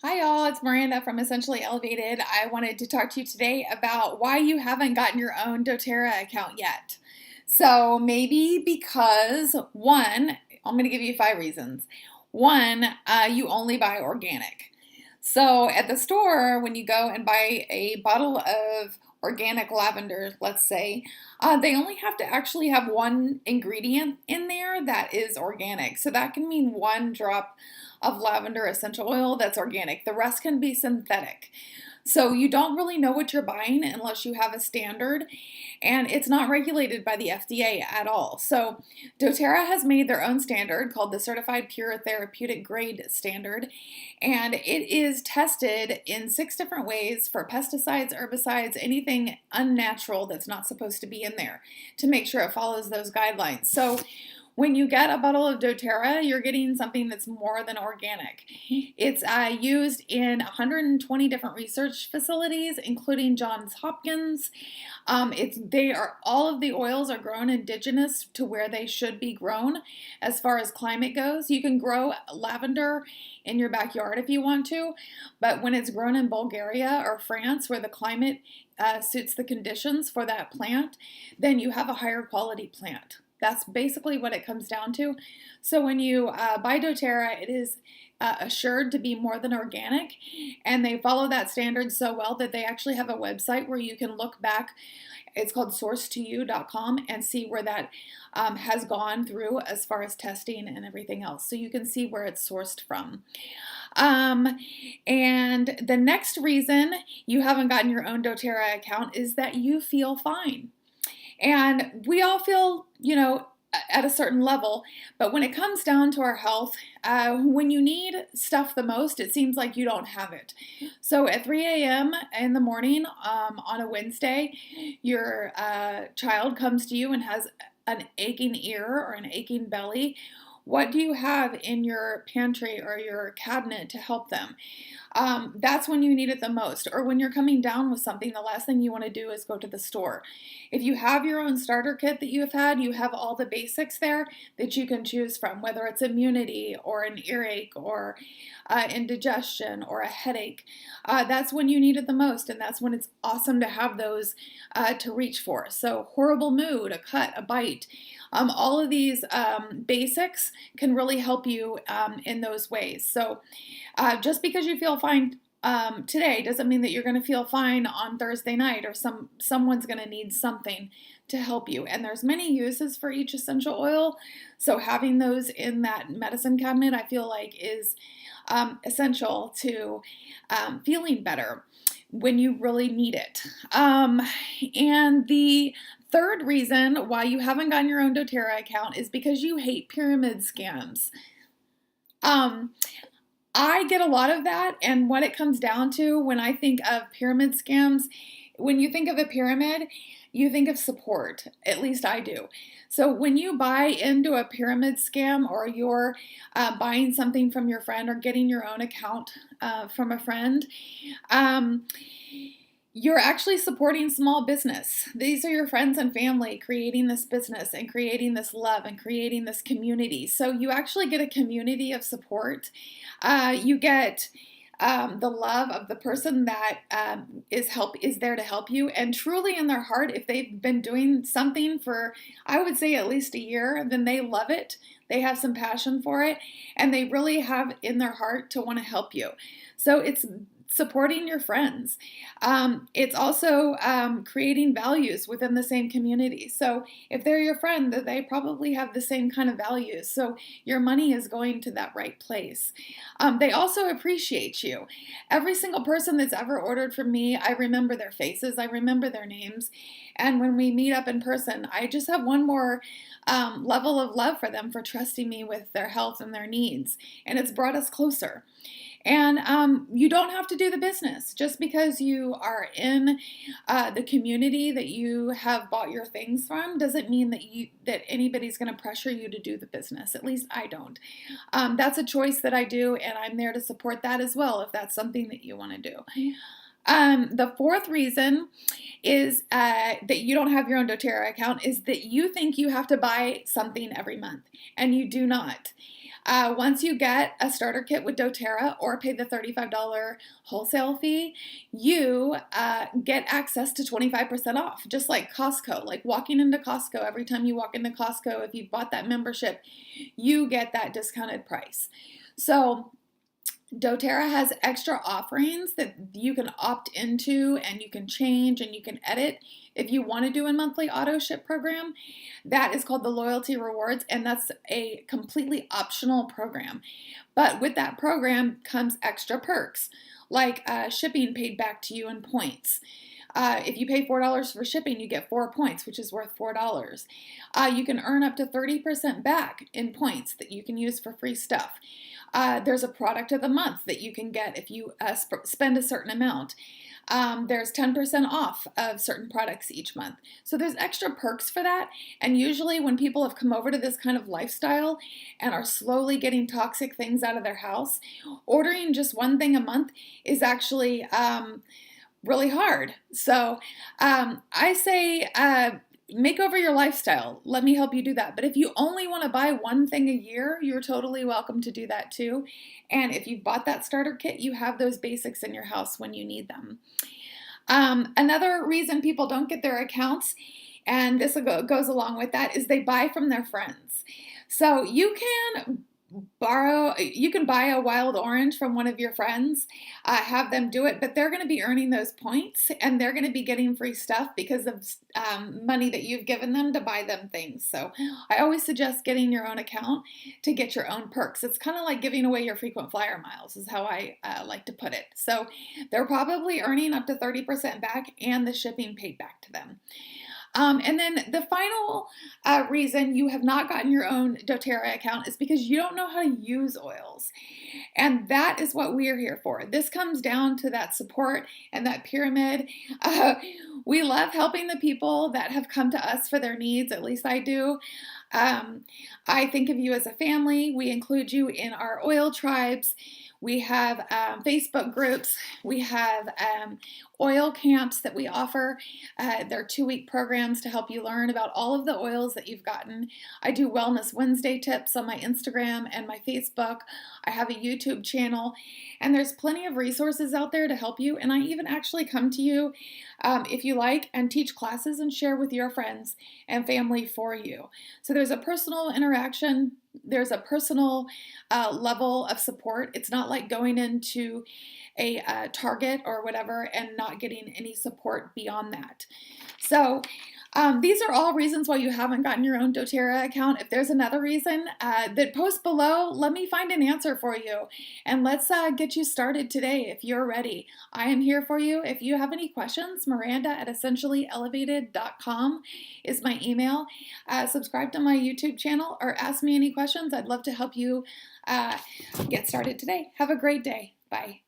Hi, y'all. It's Miranda from Essentially Elevated. I wanted to talk to you today about why you haven't gotten your own doTERRA account yet. So, maybe because one, I'm going to give you 5 reasons. One, you only buy organic. So, at the store, when you go and buy a bottle of organic lavender, let's say, they only have to actually have one ingredient in there that is organic. So, that can mean one drop of lavender essential oil that's organic. The rest can be synthetic. So you don't really know what you're buying unless you have a standard, and it's not regulated by the FDA at all. So doTERRA has made their own standard called the Certified Pure Therapeutic Grade Standard, and it is tested in 6 different ways for pesticides, herbicides, anything unnatural that's not supposed to be in there to make sure it follows those guidelines. So when you get a bottle of doTERRA, you're getting something that's more than organic. It's used in 120 different research facilities, including Johns Hopkins. All of the oils are grown indigenous to where they should be grown as far as climate goes. You can grow lavender in your backyard if you want to, but when it's grown in Bulgaria or France, where the climate suits the conditions for that plant, then you have a higher quality plant. That's basically what it comes down to. So when you buy doTERRA, it is assured to be more than organic, and they follow that standard so well that they actually have a website where you can look back. It's called sourcetoyou.com and see where that has gone through as far as testing and everything else. So you can see where it's sourced from. And the next reason you haven't gotten your own doTERRA account is that you feel fine. And we all feel, at a certain level, but when it comes down to our health, when you need stuff the most, it seems like you don't have it. So at 3 a.m. in the morning on a Wednesday, your child comes to you and has an aching ear or an aching belly. What do you have in your pantry or your cabinet to help them? That's when you need it the most. Or when you're coming down with something, the last thing you want to do is go to the store. If you have your own starter kit that you have all the basics there that you can choose from, whether it's immunity or an earache or indigestion or a headache. That's when you need it the most, and that's when it's awesome to have those to reach for. So horrible mood, a cut, a bite. All of these basics can really help you in those ways. So just because you feel fine today doesn't mean that you're going to feel fine on Thursday night, or someone's going to need something to help you. And there's many uses for each essential oil. So having those in that medicine cabinet, I feel like is essential to feeling better when you really need it. And the third reason why you haven't gotten your own doTERRA account is because you hate pyramid scams. I get a lot of that, and what it comes down to when I think of pyramid scams, when you think of a pyramid, you think of support. At least I do. So when you buy into a pyramid scam, or you're buying something from your friend or getting your own account from a friend, you're actually supporting small business. These are your friends and family creating this business and creating this love and creating this community. So you actually get a community of support. You get the love of the person that is there to help you, and truly in their heart, if they've been doing something for, I would say, at least a year, then they love it. They have some passion for it, and they really have in their heart to want to help you. So it's supporting your friends. It's also creating values within the same community. So if they're your friend, they probably have the same kind of values. So your money is going to that right place. They also appreciate you. Every single person that's ever ordered from me, I remember their faces, I remember their names. And when we meet up in person, I just have one more level of love for them for trusting me with their health and their needs. And it's brought us closer. And you don't have to do the business. Just because you are in the community that you have bought your things from doesn't mean that anybody's going to pressure you to do the business. At least I don't. That's a choice that I do, and I'm there to support that as well if that's something that you want to do. The fourth reason is that you don't have your own doTERRA account is that you think you have to buy something every month, and you do not. Once you get a starter kit with dōTERRA or pay the $35 wholesale fee, you get access to 25% off, just like Costco. Like walking into Costco, every time you walk into Costco, if you bought that membership, you get that discounted price. So dōTERRA has extra offerings that you can opt into, and you can change and you can edit if you want to do a monthly auto ship program. That is called the Loyalty Rewards, and that's a completely optional program. But with that program comes extra perks, like shipping paid back to you in points. If you pay $4 for shipping, you get 4 points, which is worth $4. You can earn up to 30% back in points that you can use for free stuff. There's a product of the month that you can get if you spend a certain amount. There's 10% off of certain products each month. So there's extra perks for that. And usually when people have come over to this kind of lifestyle and are slowly getting toxic things out of their house, ordering just one thing a month is actually really hard. So I say make over your lifestyle. Let me help you do that. But if you only want to buy one thing a year, you're totally welcome to do that too. And if you've bought that starter kit, you have those basics in your house when you need them. Another reason people don't get their accounts, and this goes along with that, is they buy from their friends. So you can buy a wild orange from one of your friends, have them do it, but they're going to be earning those points, and they're going to be getting free stuff because of money that you've given them to buy them things. So I always suggest getting your own account to get your own perks. It's kind of like giving away your frequent flyer miles, is how I like to put it. So they're probably earning up to 30% back, and the shipping paid back to them. And then the final reason you have not gotten your own dōTERRA account is because you don't know how to use oils. And that is what we are here for. This comes down to that support and that pyramid. We love helping the people that have come to us for their needs, at least I do. I think of you as a family. We include you in our oil tribes. We have Facebook groups. We have oil camps that we offer. They're 2-week programs to help you learn about all of the oils that you've gotten. I do Wellness Wednesday tips on my Instagram and my Facebook. I have a YouTube channel, and there's plenty of resources out there to help you. And I even actually come to you if you like, and teach classes and share with your friends and family for you. So there's a personal interaction. There's a personal level of support. It's not like going into a Target or whatever and not getting any support beyond that. So these are all reasons why you haven't gotten your own dōTERRA account. If there's another reason, then post below. Let me find an answer for you, and let's get you started today if you're ready. I am here for you. If you have any questions, miranda@essentiallyelevated.com is my email. Subscribe to my YouTube channel or ask me any questions. I'd love to help you get started today. Have a great day. Bye.